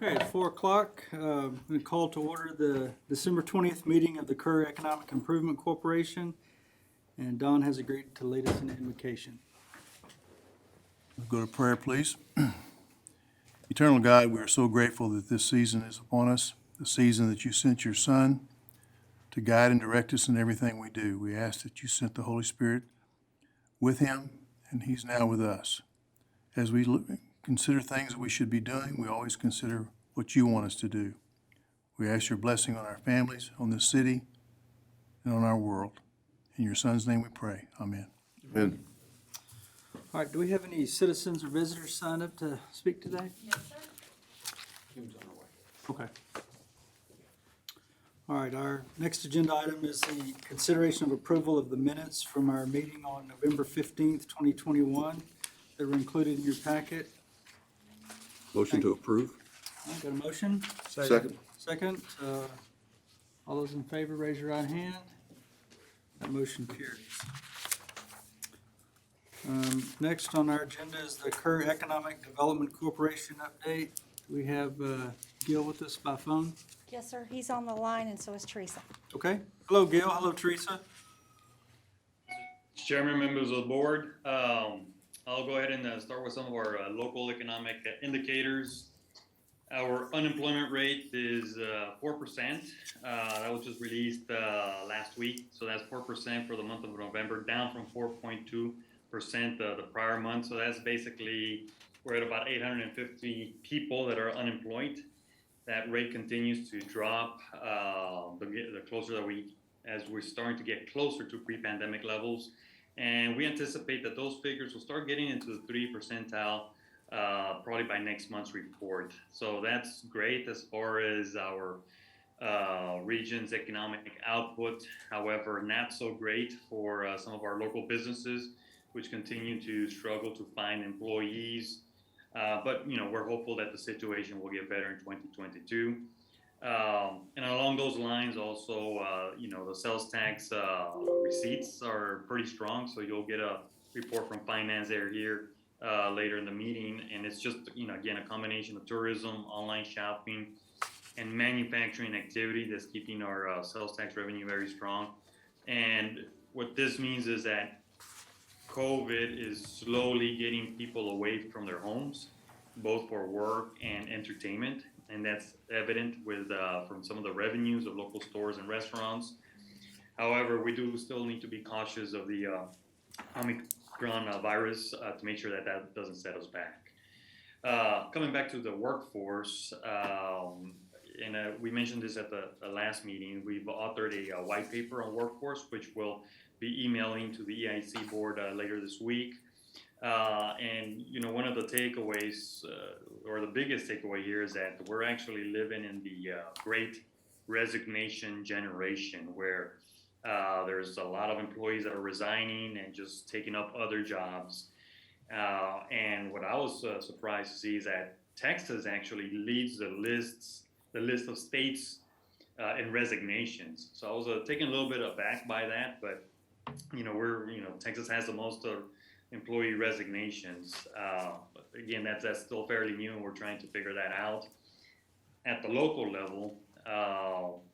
Okay, it's 4 o'clock. We call to order the December 20th meeting of the Curry Economic Improvement Corporation. And Don has agreed to lead us in invocation. Go to prayer, please. Eternal God, we are so grateful that this season is upon us, the season that you sent your Son to guide and direct us in everything we do. We ask that you sent the Holy Spirit with him, and he's now with us. As we consider things that we should be doing, we always consider what you want us to do. We ask your blessing on our families, on this city, and on our world. In your Son's name we pray. Amen. Amen. All right, do we have any citizens or visitors signed up to speak today? Yes, sir. Okay. All right, our next agenda item is the consideration of approval of the minutes from our meeting on November 15th, 2021 that were included in your packet. Motion to approve? All right, got a motion? Second. Second. All those in favor, raise your right hand. That motion carries. Next on our agenda is the Curry Economic Development Corporation update. We have Gil with us by phone. Yes, sir. He's on the line, and so is Teresa. Okay. Hello, Gil. Hello, Teresa. Chairman, members of the board, I'll go ahead and start with some of our local economic indicators. Our unemployment rate is 4%. That was just released last week, so that's 4% for the month of November, down from 4.2% the prior month. So that's basically, we're at about 850 people that are unemployed. That rate continues to drop the closer that as we're starting to get closer to pre-pandemic levels. And we anticipate that those figures will start getting into the 3 percentile probably by next month's report. So that's great as far as our region's economic output. However, not so great for some of our local businesses, which continue to struggle to find employees. But, we're hopeful that the situation will get better in 2022. And along those lines, also, the sales tax receipts are pretty strong. So you'll get a report from finance here later in the meeting. And it's just, again, a combination of tourism, online shopping, and manufacturing activity that's keeping our sales tax revenue very strong. And what this means is that COVID is slowly getting people away from their homes, both for work and entertainment. And that's evident with from some of the revenues of local stores and restaurants. However, we do still need to be cautious of the Omicron virus to make sure that that doesn't set us back. Coming back to the workforce, and we mentioned this at the last meeting, we've authored a white paper on workforce, which we'll be emailing to the EIC board later this week. And one of the takeaways, or the biggest takeaway here, is that we're actually living in the great resignation generation, where there's a lot of employees that are resigning and just taking up other jobs. And what I was surprised to see is that Texas actually leads the list of states in resignations. So I was taken a little bit aback by that, but Texas has the most employee resignations. But again, that's still fairly new, and we're trying to figure that out. At the local level,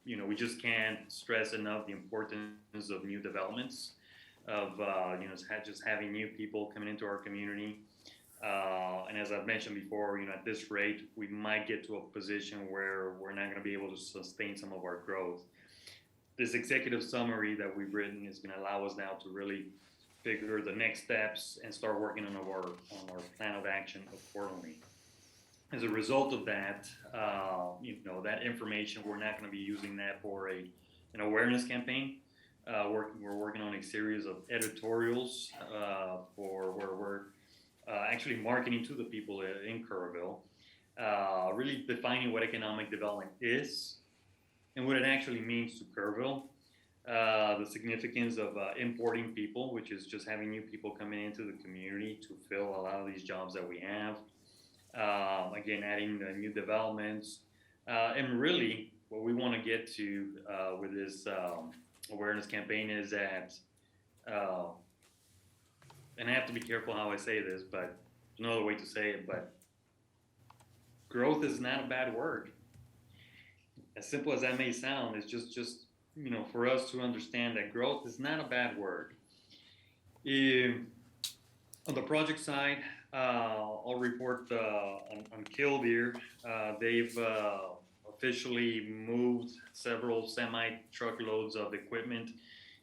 we just can't stress enough the importance of new developments, of just having new people coming into our community. And as I've mentioned before, at this rate, we might get to a position where we're not going to be able to sustain some of our growth. This executive summary that we've written is going to allow us now to really figure the next steps and start working on our plan of action accordingly. As a result of that, that information, we're not going to be using that for an awareness campaign. We're working on a series of editorials for where we're actually marketing to the people in Kerrville, really defining what economic development is and what it actually means to Kerrville. The significance of importing people, which is just having new people coming into the community to fill a lot of these jobs that we have. Again, adding new developments. And really, what we want to get to with this awareness campaign is that, and I have to be careful how I say this, but there's no other way to say it, but growth is not a bad word. As simple as that may sound, it's just for us to understand that growth is not a bad word. On the project side, I'll report on Killdeer. They've officially moved several semi-truckloads of equipment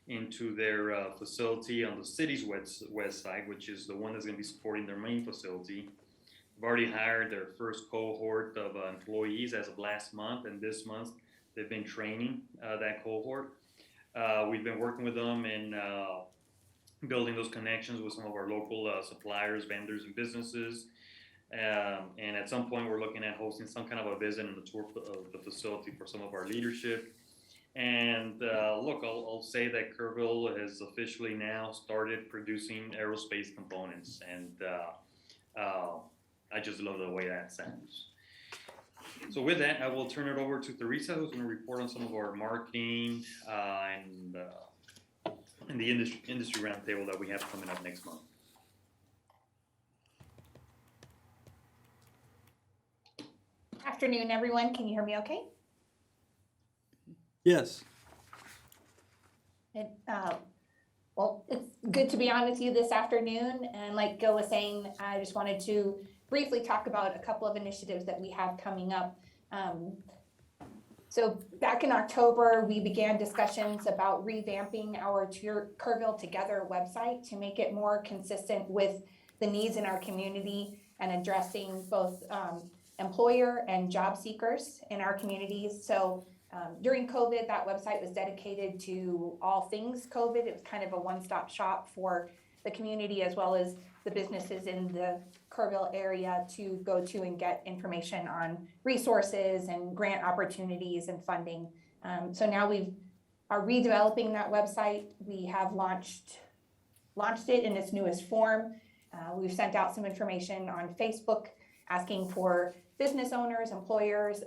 into their facility on the city's west side, which is the one that's going to be supporting their main facility. They've already hired their first cohort of employees as of last month, and this month they've been training that cohort. We've been working with them and building those connections with some of our local suppliers, vendors, and businesses. And at some point, we're looking at hosting some kind of a visit and a tour of the facility for some of our leadership. And look, I'll say that Kerrville has officially now started producing aerospace components, and I just love the way that sounds. So with that, I will turn it over to Teresa, who's going to report on some of our marketing and the industry roundtable that we have coming up next month. Afternoon, everyone. Can you hear me okay? Yes. And, well, it's good to be on with you this afternoon. And like Gil was saying, I just wanted to briefly talk about a couple of initiatives that we have coming up. So back in October, we began discussions about revamping our Kerrville Together website to make it more consistent with the needs in our community and addressing both employer and job seekers in our communities. So during COVID, that website was dedicated to all things COVID. It was kind of a one-stop shop for the community as well as the businesses in the Kerrville area to go to and get information on resources and grant opportunities and funding. So now we are redeveloping that website. We have launched it in its newest form. We've sent out some information on Facebook asking for business owners, employers,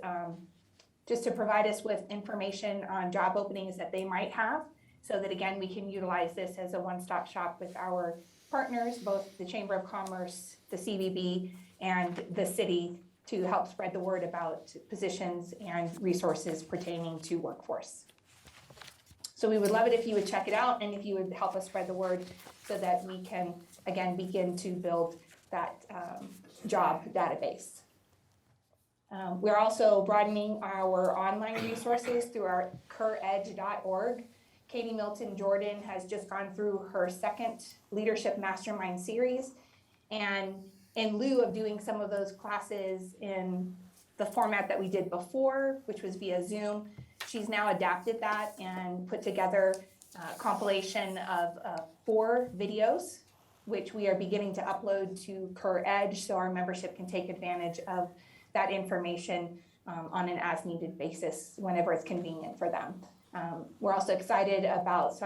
just to provide us with information on job openings that they might have, so that again, we can utilize this as a one-stop shop with our partners, both the Chamber of Commerce, the CVB, and the city, to help spread the word about positions and resources pertaining to workforce. So we would love it if you would check it out and if you would help us spread the word so that we can, again, begin to build that job database. We're also broadening our online resources through our kerredge.org. Katie Milton Jordan has just gone through her second Leadership Mastermind series. And in lieu of doing some of those classes in the format that we did before, which was via Zoom, she's now adapted that and put together a compilation of 4 videos, which we are beginning to upload to KerEdge so our membership can take advantage of that information on an as-needed basis whenever it's convenient for them. We're also excited about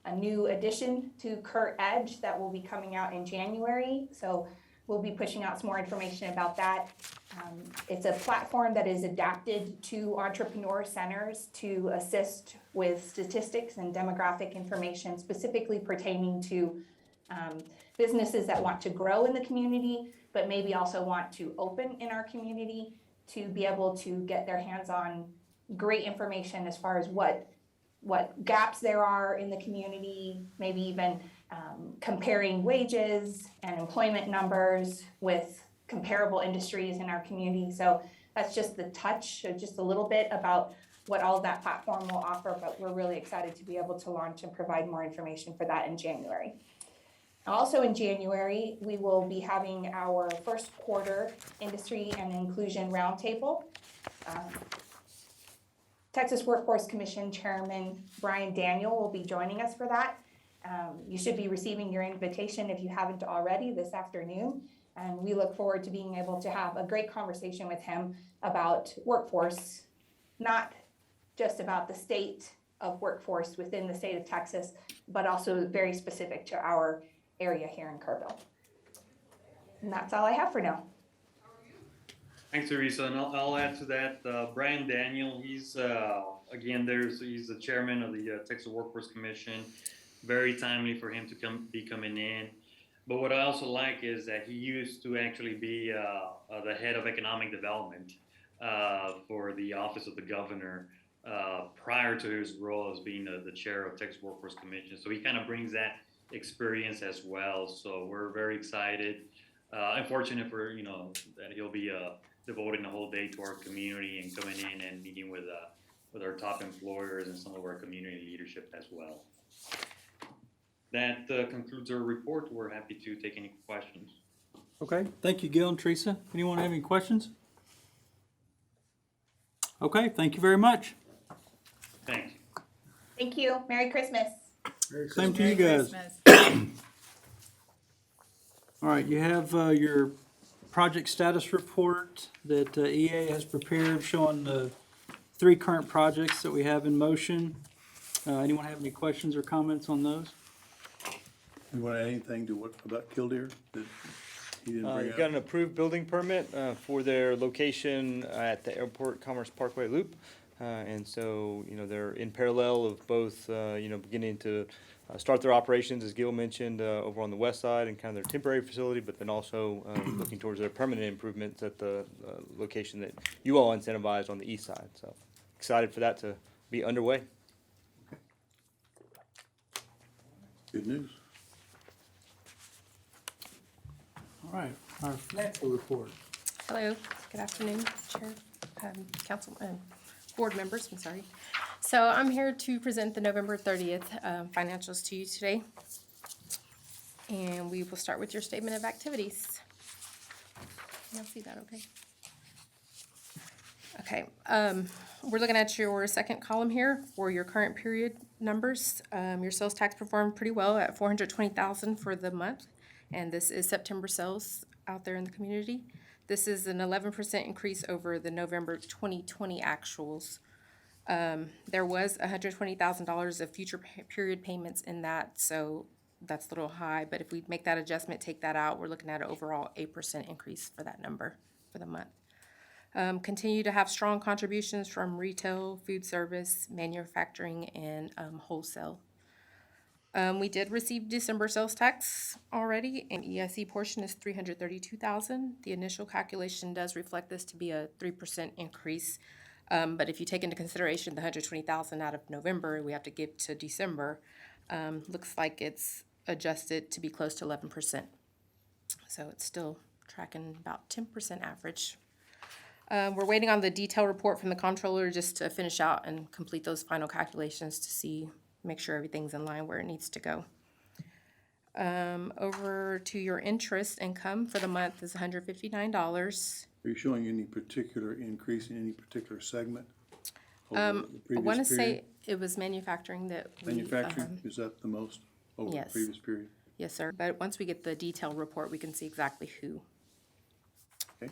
a new addition to KerEdge that will be coming out in January. So we'll be pushing out some more information about that. It's a platform that is adapted to entrepreneur centers to assist with statistics and demographic information specifically pertaining to businesses that want to grow in the community, but maybe also want to open in our community to be able to get their hands on great information as far as what gaps there are in the community, maybe even comparing wages and employment numbers with comparable industries in our community. So that's just the touch, so just a little bit about what all of that platform will offer, but we're really excited to be able to launch and provide more information for that in January. Also in January, we will be having our first quarter Industry and Inclusion Roundtable. Texas Workforce Commission Chairman Brian Daniel will be joining us for that. You should be receiving your invitation if you haven't already this afternoon. And we look forward to being able to have a great conversation with him about workforce, not just about the state of workforce within the state of Texas, but also very specific to our area here in Kerrville. And that's all I have for now. Thanks, Teresa, and I'll add to that. Brian Daniel, he's he's the chairman of the Texas Workforce Commission. Very timely for him to be coming in. But what I also like is that he used to actually be the head of economic development for the office of the governor prior to his role as being the chair of Texas Workforce Commission. So he kind of brings that experience as well. So we're very excited and fortunate for, that he'll be devoting the whole day to our community and coming in and meeting with our top employers and some of our community leadership as well. That concludes our report. We're happy to take any questions. Okay, thank you, Gil and Teresa. Anyone have any questions? Okay, thank you very much. Thanks. Thank you. Merry Christmas. Same to you guys. All right, you have your project status report that EA has prepared showing the 3 current projects that we have in motion. Anyone have any questions or comments on those? You want to add anything to what, about Killdeer that he didn't bring You've up? got an approved building permit for their location at the Airport Commerce Parkway Loop. And so, they're in parallel of both, beginning to start their operations, as Gil mentioned, over on the west side and kind of their temporary facility, but then also looking towards their permanent improvements at the location that you all incentivized on the east side. So excited for that to be underway. Good news. All right, our financial report. Hello, good afternoon, Chair, Council, Board members, I'm sorry. So I'm here to present the November 30th financials to you today. And we will start with your statement of activities. Y'all see that okay? Okay, we're looking at your second column here for your current period numbers. Your sales tax performed pretty well at $420,000 for the month. And this is September sales out there in the community. This is an 11% increase over the November 2020 actuals. There was $120,000 of future period payments in that, so that's a little high. But if we make that adjustment, take that out, we're looking at an overall 8% increase for that number for the month. Continue to have strong contributions from retail, food service, manufacturing, and wholesale. We did receive December sales tax already, and EIC portion is $332,000. The initial calculation does reflect this to be a 3% increase. But if you take into consideration the $120,000 out of November, we have to give to December, looks like it's adjusted to be close to 11%. So it's still tracking about 10% average. We're waiting on the detailed report from the comptroller just to finish out and complete those final calculations to make sure everything's in line where it needs to go. Over to your interest income for the month is $159. Are you showing any particular increase in any particular segment? I want to say it was manufacturing that we. Manufacturing, is that the most over the Yes. previous period? Yes, sir. But once we get the detailed report, we can see exactly who. Okay.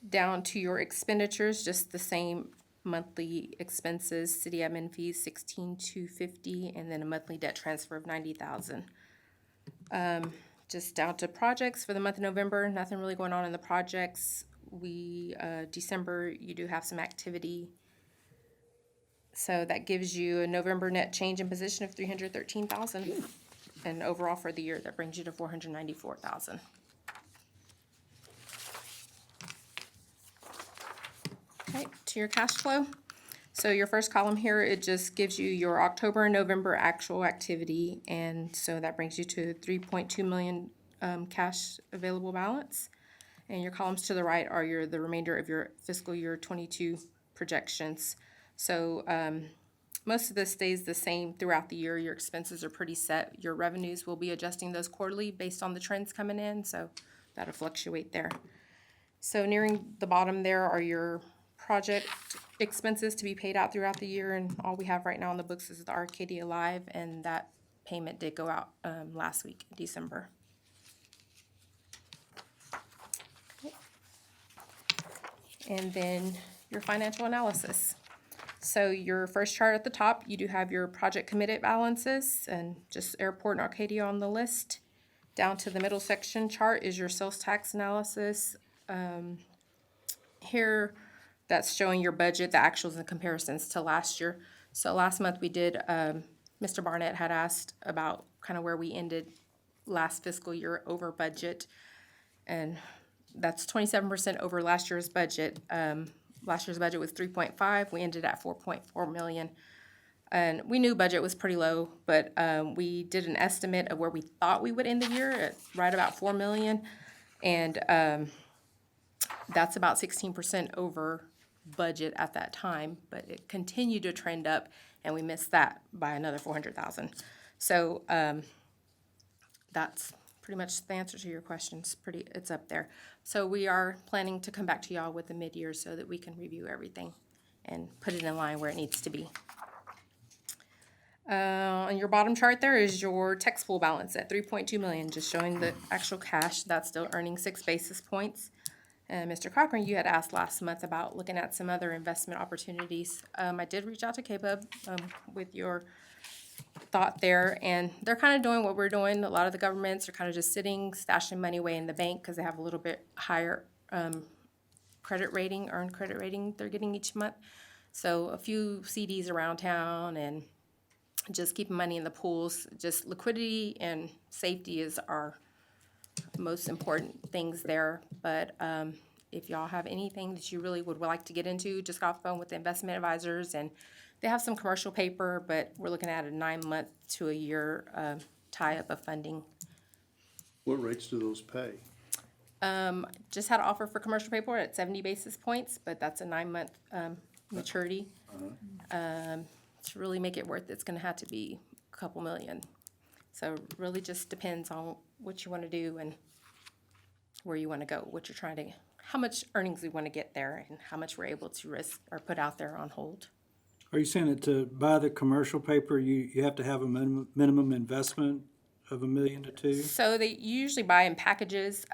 Down to your expenditures, just the same monthly expenses, city admin fees, $16,250, and then a monthly debt transfer of $90,000. Just down to projects for the month of November, nothing really going on in the projects. December, you do have some activity. So that gives you a November net change in position of $313,000. And overall for the year, that brings you to $494,000. Okay, to your cash flow. So your first column here, it just gives you your October and November actual activity, and so that brings you to 3.2 million cash available balance. And your columns to the right are the remainder of your fiscal year 22 projections. So most of this stays the same throughout the year. Your expenses are pretty set. Your revenues will be adjusting those quarterly based on the trends coming in, so that'll fluctuate there. So nearing the bottom there are your project expenses to be paid out throughout the year, and all we have right now on the books is the Arcadia Live, and that payment did go out last week, December. Okay. And then your financial analysis. So your first chart at the top, you do have your project committed balances, and just Airport and Arcadia on the list. Down to the middle section chart is your sales tax analysis. Here, that's showing your budget, the actuals and comparisons to last year. So last month we did Mr. Barnett had asked about kind of where we ended last fiscal year over budget. And that's 27% over last year's budget. Last year's budget was 3.5, we ended at 4.4 million. And we knew budget was pretty low, but we did an estimate of where we thought we would end the year at right about 4 million. And that's about 16% over budget at that time, but it continued to trend up, and we missed that by another 400,000. So that's pretty much the answer to your questions. It's up there. So we are planning to come back to y'all with the mid-year so that we can review everything and put it in line where it needs to be. On your bottom chart there is your tax pool balance at 3.2 million, just showing the actual cash. That's still earning 6 basis points. And Mr. Cochran, you had asked last month about looking at some other investment opportunities. I did reach out to KBUB with your thought there, and they're kind of doing what we're doing. A lot of the governments are kind of just sitting, stashing money away in the bank because they have a little bit higher earned credit rating they're getting each month. So a few CDs around town and just keeping money in the pools. Just liquidity and safety is our most important things there. But if y'all have anything that you really would like to get into, just got off the phone with the investment advisors, and they have some commercial paper, but we're looking at a 9-month to a year tie-up of funding. What rates do those pay? Just had an offer for commercial paper at 70 basis points, but that's a 9-month maturity. To really make it worth it, it's gonna have to be a couple million. So really just depends on what you wanna do and where you wanna go, what you're trying to, how much earnings we wanna get there and how much we're able to risk or put out there on hold. Are you saying that to buy the commercial paper, you have to have a minimum investment of $1 million to $2 million? So they usually buy in packages.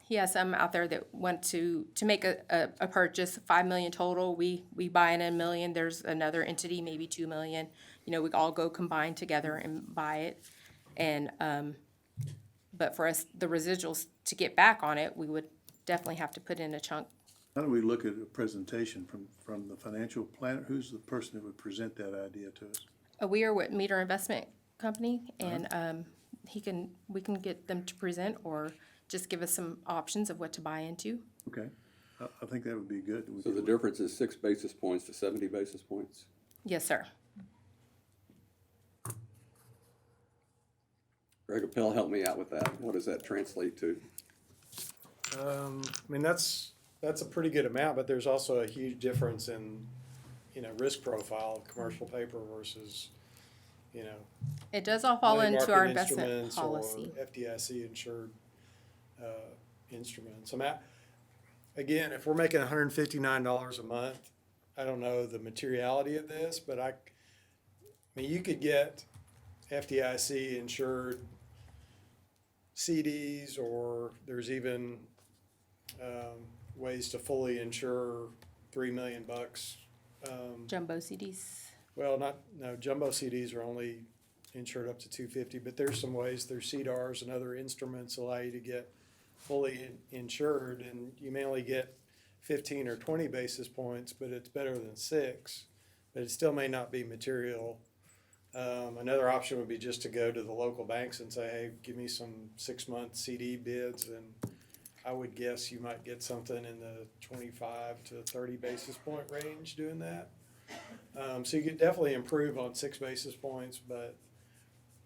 He has some out there that want to make a purchase, 5 million total. We buy in $1 million. There's another entity, maybe 2 million. You know, we all go combine together and buy it. And but for us, the residuals to get back on it, we would definitely have to put in a chunk. How do we look at a presentation from the financial planner? Who's the person that would present that idea to us? We are with Meter Investment Company, and we can get them to present or just give us some options of what to buy into. Okay, I think that would be good. We So could the look- difference is 6 basis points to 70 basis points? Yes, sir. Greg Appel, help me out with that. What does that translate to? I mean, that's a pretty good amount, but there's also a huge difference in, risk profile of commercial paper versus, It does all fall money into our market investment instruments policy. or FDIC insured instruments. Again, if we're making $159 a month, I don't know the materiality of this, but I mean, you could get FDIC insured CDs, or there's even ways to fully insure $3 million. Jumbo CDs. Well, jumbo CDs are only insured up to 250, but there's some ways, there's CDARs and other instruments allow you to get fully insured, and you may only get 15 or 20 basis points, but it's better than 6, but it still may not be material. Another option would be just to go to the local banks and say, hey, give me some 6-month CD bids, and I would guess you might get something in the 25 to 30 basis point range doing that. So you could definitely improve on 6 basis points, but,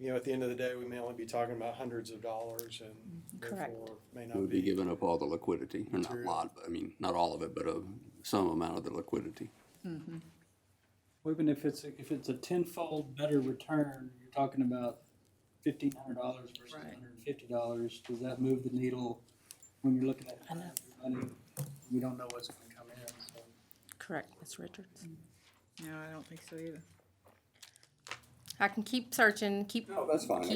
at the end of the day, we may only be talking about hundreds of dollars, and Correct. therefore may We'll not be be. giving up all the liquidity, or not a lot, but I mean, not all of it, but some amount of the liquidity. Well, even if it's a tenfold better return, you're talking about $1,500 versus $150. Does that move the needle when you're looking at money? We don't know what's going to come in. So. Correct, Ms. Richards. No, I don't think so either. I can keep searching, No, that's fine.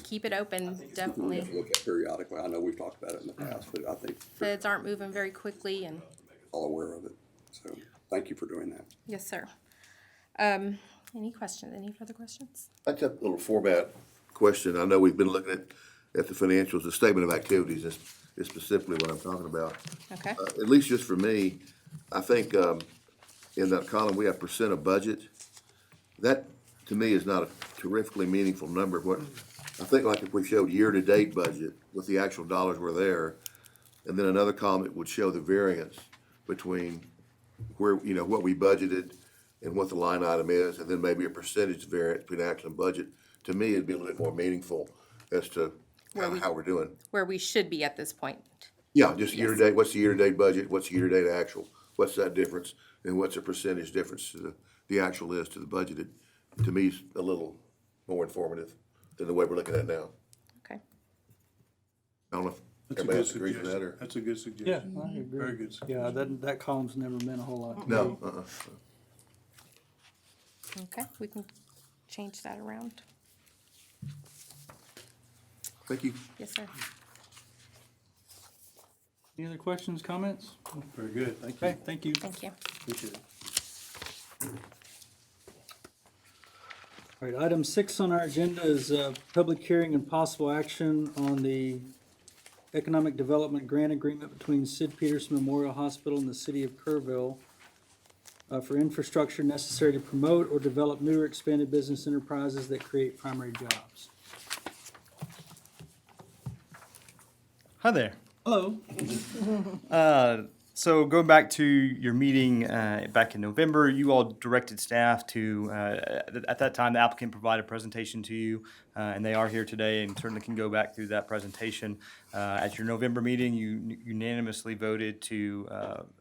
keep it open, We have definitely. to look at periodically. I know we've talked about it in the past, but I think we're Feds aren't moving very quickly, and all aware of it. So thank you for doing that. yes, sir. Any questions, any further questions? I just have a little format question. I know we've been looking at the financials, the statement of activities is specifically what I'm talking about. Okay, At least just for me, I think, in that column, we have percent of budget. That, to me, is not a terrifically meaningful number. What, I think like if we showed year-to-date budget with the actual dollars were there, and then another column that would show the variance between where, you know, what we budgeted and what the line item is, and then maybe a percentage variance between actual and budget, to me, it'd be a little bit more meaningful as to how we're doing. Where we should be at this point. Yeah, just year-to-date, what's the year-to-date budget, what's the year-to-date actual, what's that difference, and what's the percentage difference to the actual is to the budgeted, to me, is a little more informative than the way we're looking at it now. Okay. I don't know if That's a everybody good else agrees with that, suggestion. or? That's a good suggestion. Yeah, I agree. Very good Yeah, that column's never meant a whole lot to me. No, Okay, we can change that around. Thank you. Yes, sir. Any other questions, comments? Very good, thank you. Okay, thank you. Thank you. Appreciate it. All right, item 6 on our agenda is public hearing and possible action on the Economic Development Grant Agreement between Sid Peterson Memorial Hospital and the City of Kerrville for infrastructure necessary to promote or develop new or expanded business enterprises that create primary jobs. Hi there. Hello. So going back to your meeting back in November, you all directed staff to, at that time, the applicant provided a presentation to you, and they are here today and certainly can go back through that presentation. At your November meeting, you unanimously voted to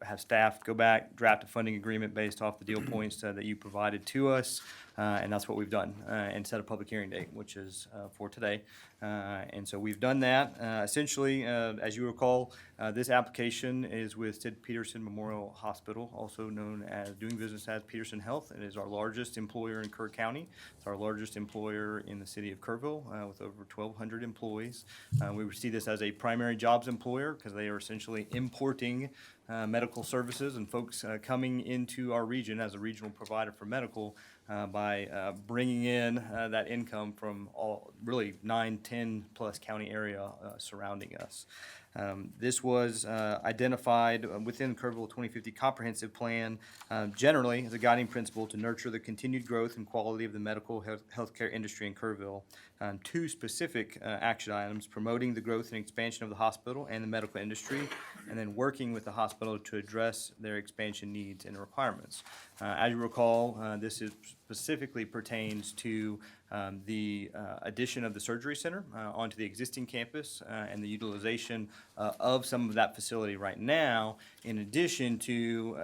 have staff go back, draft a funding agreement based off the deal points that you provided to us, and that's what we've done, and set a public hearing date, which is for today. And so we've done that. Essentially, as you recall, this application is with Sid Peterson Memorial Hospital, also known as doing business as Peterson Health. It is our largest employer in Kerr County. It's our largest employer in the city of Kerrville, with over 1,200 employees. We see this as a primary jobs employer because they are essentially importing medical services and folks coming into our region as a regional provider for medical by bringing in that income from all, really 9-10 plus county area surrounding us. This was identified within Kerrville 2050 Comprehensive Plan, generally as a guiding principle to nurture the continued growth and quality of the medical healthcare industry in Kerrville. Two specific action items: promoting the growth and expansion of the hospital and the medical industry, and then working with the hospital to address their expansion needs and requirements. As you recall, this is specifically pertains to the addition of the surgery center onto the existing campus and the utilization of some of that facility right now, in addition to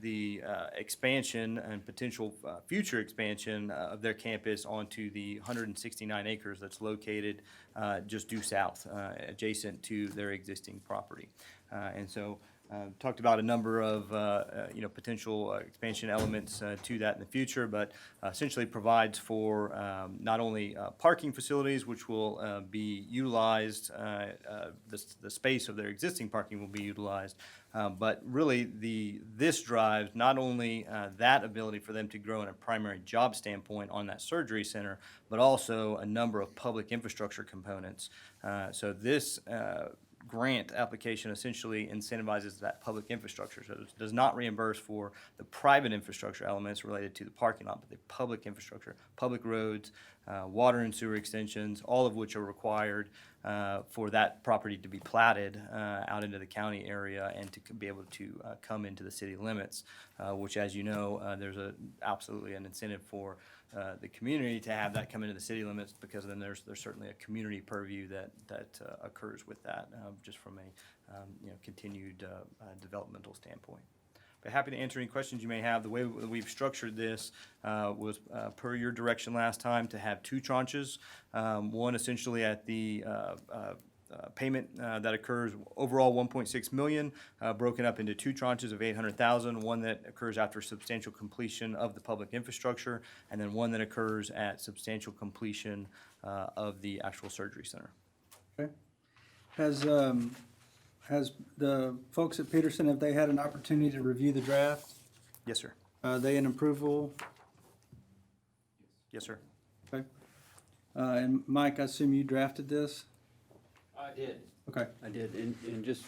the expansion and potential future expansion of their campus onto the 169 acres that's located just due south, adjacent to their existing property. And so talked about a number of potential expansion elements to that in the future, but essentially provides for not only parking facilities, which will be utilized, the space of their existing parking will be utilized, but really this drives not only that ability for them to grow in a primary job standpoint on that surgery center, but also a number of public infrastructure components. So this grant application essentially incentivizes that public infrastructure. So it does not reimburse for the private infrastructure elements related to the parking lot, but the public infrastructure, public roads, water and sewer extensions, all of which are required for that property to be platted out into the county area and to be able to come into the city limits, which, as you know, there's absolutely an incentive for the community to have that come into the city limits, because then there's certainly a community purview that occurs with that, just from a continued developmental standpoint. But happy to answer any questions you may have. The way that we've structured this was per your direction last time, to have two tranches. One essentially at the payment that occurs overall $1.6 million, broken up into two tranches of $800,000, one that occurs after substantial completion of the public infrastructure, and then one that occurs at substantial completion of the actual surgery center. Okay. Has the folks at Peterson, have they had an opportunity to review the draft? Yes, sir. Are they in approval? Yes, sir. Okay. And Mike, I assume you drafted this? I did. Okay. I did, and just,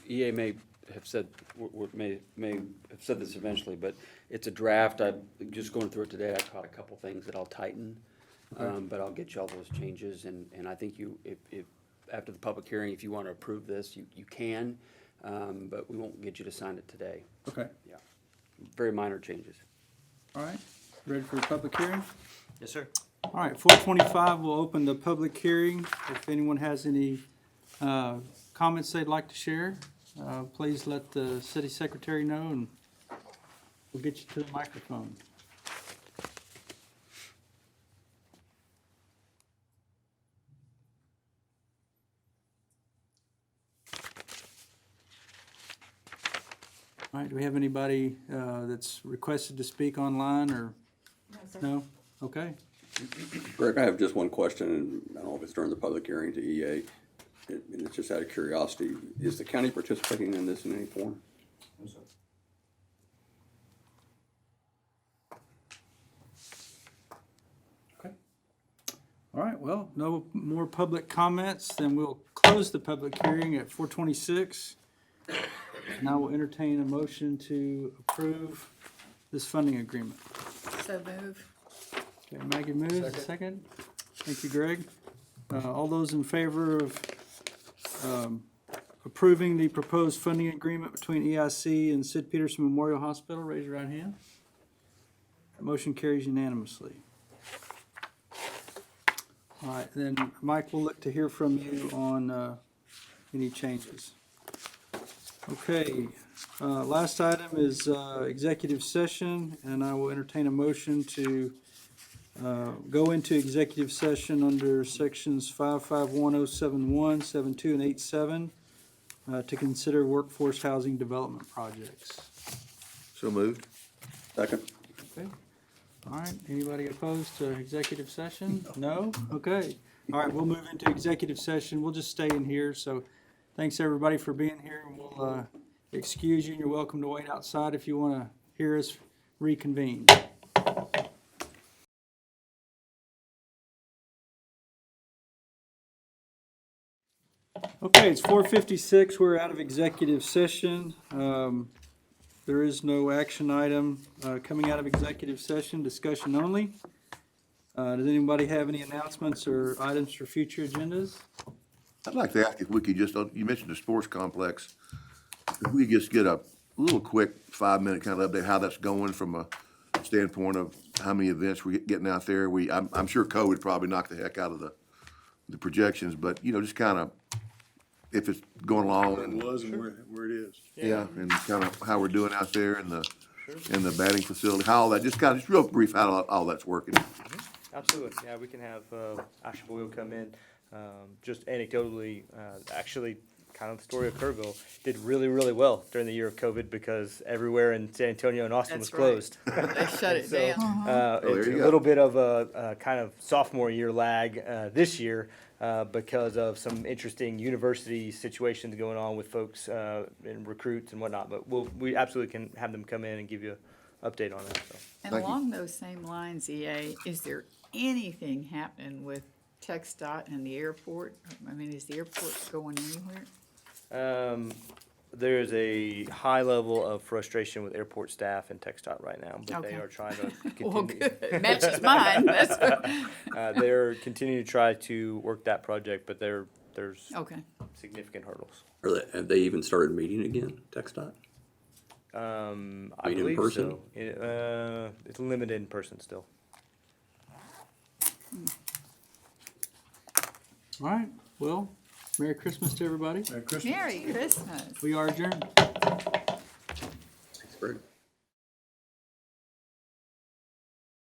EA may have said, may have said this eventually, but it's a draft. I'm just going through it today. I caught a couple things that I'll tighten. But I'll get you all those changes, and I think if after the public hearing, if you want to approve this, you can, but we won't get you to sign it today. Okay, Yeah, very minor changes. all right. Ready for a public hearing? Yes, sir. All right, 4:25, we'll open the public hearing. If anyone has any comments they'd like to share, please let the city secretary know, and we'll get you to the microphone. All right, do we have anybody that's requested to speak online, or? No? Okay. Greg, I have just one question, and I don't know if it's during the public hearing to EA, and it's just out of curiosity. Is the county participating in this in any form? Okay. All right, well, no more public comments, then we'll close the public hearing at 4:26. Now we'll entertain a motion to approve this funding agreement. So move. Okay, Maggie moves, second. Thank you, Greg. All those in favor of approving the proposed funding agreement between EIC and Sid Peterson Memorial Hospital, raise your right hand. That motion carries unanimously. All right, then, Mike, we'll look to hear from you on any changes. Okay, last item is executive session, and I will entertain a motion to go into executive session under sections 551071, 72, and 87 to consider workforce housing development projects. So moved. Second. Okay, all right, anybody opposed to executive session? No? Okay, all right, we'll move into executive session. We'll just stay in here, so thanks, everybody, for being here, and we'll excuse you, and you're welcome to wait outside if you want to hear us reconvene. Okay, it's 4:56, we're out of executive session. There is no action item coming out of executive session, discussion only. Does anybody have any announcements or items for future agendas? I'd like to ask if we could just, you mentioned the sports complex, if we could just get a little quick 5-minute kind of update, how that's going from a standpoint of how many events we're getting out there. I'm sure COVID probably knocked the heck out of the projections, but, just kind of, if it's going along. It was and where it is. Yeah, and kind of how we're doing out there in the batting facility, how all that, just real brief, how all that's working. Absolutely, yeah, we can have Asha Boyle come in. Just anecdotally, actually, kind of the story of Kerrville, did really, really well during the year of COVID because everywhere in San Antonio and Austin was That's right. closed. They shut it So, down. It's there you a go. little bit of a kind of sophomore year lag this year because of some interesting university situations going on with folks and recruits and whatnot. But we absolutely can have them come in and give you an update on that. So. And Thank you. along those same lines, EA, is there anything happening with TxDOT and the airport? I mean, is the airport going anywhere? There's a high level of frustration with airport staff and TxDOT right now, but they Okay. are trying to Well, continue. good, matches mine, that's, They're continuing to try to work that project, but there's okay. significant hurdles. Have they even started meeting again, TxDOT? I Meet in believe person? so. It's limited in person still. All right, well, Merry Christmas to everybody. Merry Christmas. Merry Christmas. We are adjourned. Thanks, Greg.